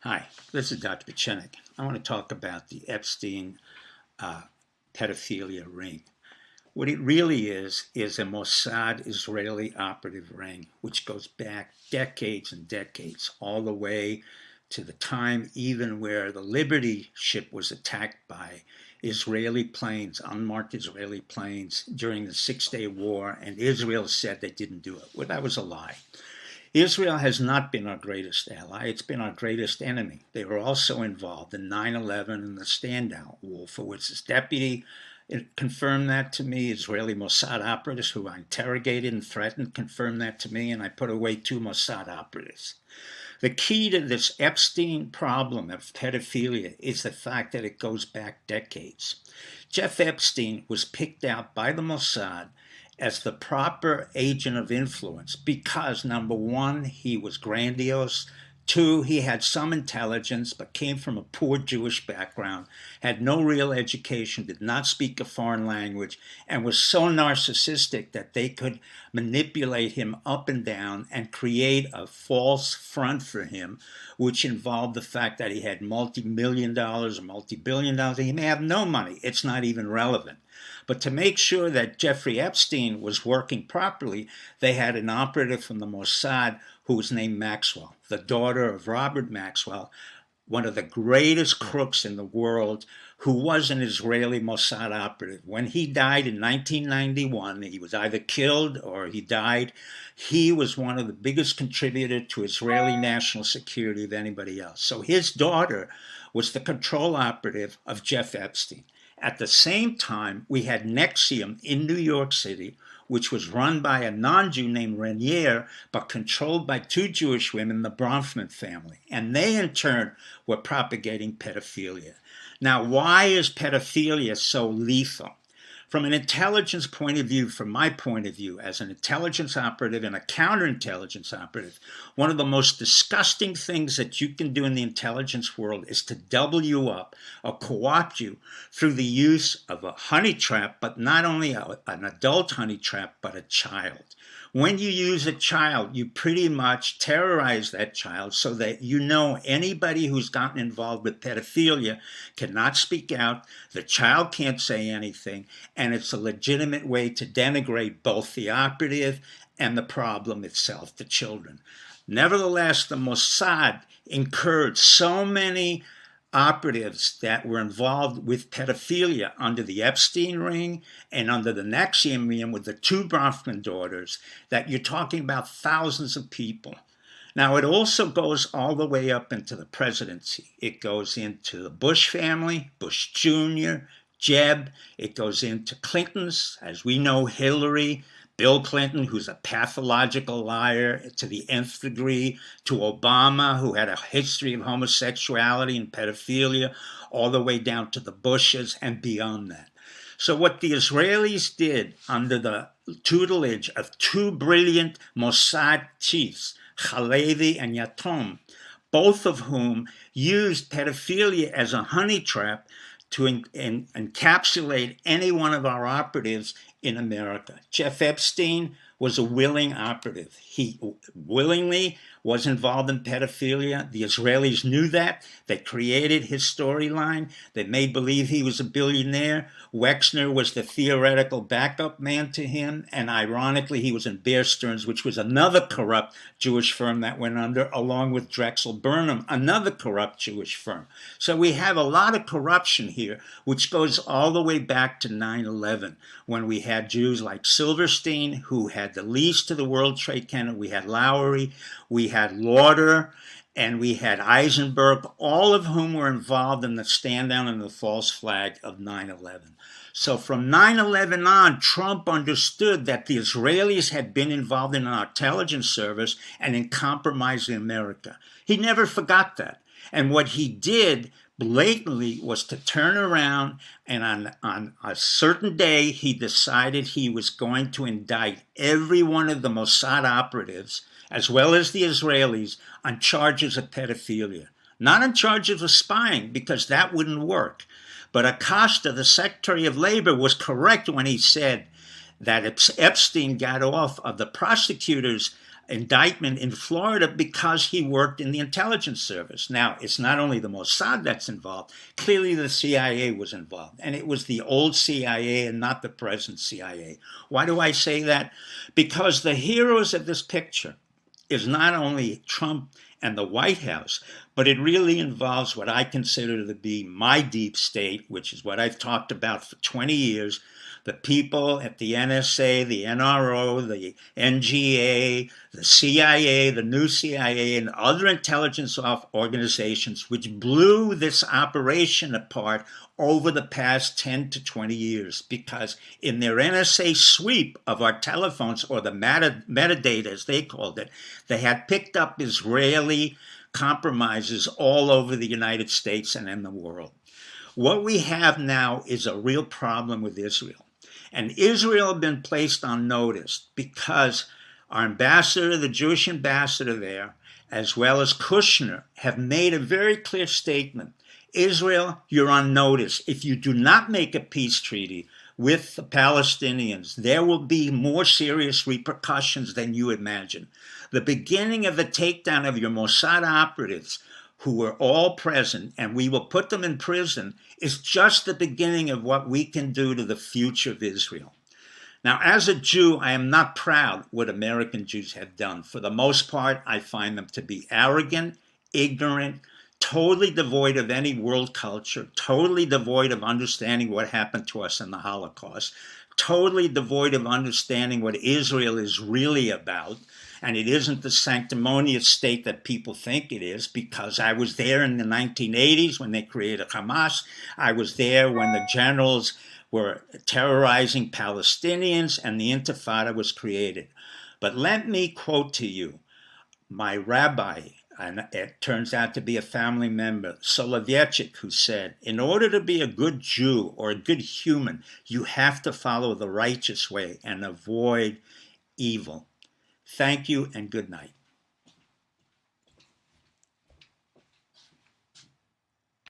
Hi, this is Dr. Pechenik. I want to talk about the Epstein uh, pedophilia ring. What it really is a Mossad Israeli operative ring, which goes back decades and decades, all the way to the time even where the Liberty ship was attacked by Israeli planes, unmarked Israeli planes, during the Six-Day War, and Israel said they didn't do it. Well, that was a lie. Israel has not been our greatest ally, it's been our greatest enemy. They were also involved in 9/11 and the Standout Wall, for which this deputy confirmed that to me. Israeli Mossad operatives who I interrogated and threatened confirmed that to me, and I put away 2 Mossad operatives. The key to this Epstein problem of pedophilia is the fact that it goes back decades. Jeff Epstein was picked out by the Mossad as the proper agent of influence because, number one, he was grandiose. Two, he had some intelligence but came from a poor Jewish background, had no real education, did not speak a foreign language, and was so narcissistic that they could manipulate him up and down and create a false front for him, which involved the fact that he had multi-million dollars or multi-billion dollars. He may have no money. It's not even relevant. But to make sure that Jeffrey Epstein was working properly, they had an operative from the Mossad who was named Maxwell, the daughter of Robert Maxwell, one of the greatest crooks in the world, who was an Israeli Mossad operative. When he died in 1991, he was either killed or he died. He was one of the biggest contributors to Israeli national security of anybody else. So his daughter was the control operative of Jeff Epstein. At the same time, we had NXIVM in New York City, which was run by a non-Jew named Renier, but controlled by 2 Jewish women, the Bronfman family. And they, in turn, were propagating pedophilia. Now, why is pedophilia so lethal? From an intelligence point of view, from my point of view, as an intelligence operative and a counterintelligence operative, one of the most disgusting things that you can do in the intelligence world is to double you up or co-opt you through the use of a honey trap, but not only an adult honey trap, but a child. When you use a child, you pretty much terrorize that child so that you know anybody who's gotten involved with pedophilia cannot speak out, the child can't say anything, and it's a legitimate way to denigrate both the operative and the problem itself, the children. Nevertheless, the Mossad incurred so many operatives that were involved with pedophilia under the Epstein ring and under the NXIVM ring with the 2 Bronfman daughters, that you're talking about thousands of people. Now, it also goes all the way up into the presidency. It goes into the Bush family, Bush Jr., Jeb. It goes into Clinton's, as we know, Hillary, Bill Clinton, who's a pathological liar to the nth degree, to Obama, who had a history of homosexuality and pedophilia, all the way down to the Bushes and beyond that. So what the Israelis did under the tutelage of 2 brilliant Mossad chiefs, Halevi and Yatom, both of whom used pedophilia as a honey trap to encapsulate any one of our operatives in America. Jeff Epstein was a willing operative. He willingly was involved in pedophilia. The Israelis knew that. They created his storyline. They made believe he was a billionaire. Wexner was the theoretical backup man to him. And ironically, he was in Bear Stearns, which was another corrupt Jewish firm that went under, along with Drexel Burnham, another corrupt Jewish firm. So we have a lot of corruption here, which goes all the way back to 9/11, when we had Jews like Silverstein, who had the lease to the World Trade Center. We had Lowry, we had Lauder, and we had Eisenberg, all of whom were involved in the stand down and the false flag of 9/11. So from 9/11 on, Trump understood that the Israelis had been involved in our intelligence service and in compromising America. He never forgot that. And what he did blatantly was to turn around, and on a certain day, he decided he was going to indict every one of the Mossad operatives, as well as the Israelis, on charges of pedophilia. Not on charges of spying, because that wouldn't work. But Acosta, the Secretary of Labor, was correct when he said that Epstein got off of the prosecutors indictment in Florida because he worked in the intelligence service. Now, it's not only the Mossad that's involved, clearly the CIA was involved, and it was the old CIA and not the present CIA. Why do I say that? Because the heroes of this picture is not only Trump and the White House, but it really involves what I consider to be my deep state, which is what I've talked about for 20 years, the people at the NSA, the NRO, the NGA, the CIA, the new CIA, and other intelligence organizations which blew this operation apart over the past 10 to 20 years, because in their NSA sweep of our telephones, or the metadata as they called it, they had picked up Israeli compromises all over the United States and in the world. What we have now is a real problem with Israel. And Israel has been placed on notice because our ambassador, the Jewish ambassador there, as well as Kushner, have made a very clear statement. Israel, you're on notice. If you do not make a peace treaty with the Palestinians, there will be more serious repercussions than you imagine. The beginning of the takedown of your Mossad operatives, who were all present, and we will put them in prison, is just the beginning of what we can do to the future of Israel. Now, as a Jew, I am not proud what American Jews have done. For the most part, I find them to be arrogant, ignorant, totally devoid of any world culture, totally devoid of understanding what happened to us in the Holocaust, totally devoid of understanding what Israel is really about. And it isn't the sanctimonious state that people think it is, because I was there in the 1980s when they created Hamas. I was there when the generals were terrorizing Palestinians and the Intifada was created. But let me quote to you my rabbi, and it turns out to be a family member, Soloveitchik, who said, in order to be a good Jew or a good human, you have to follow the righteous way and avoid evil. Thank you and good night.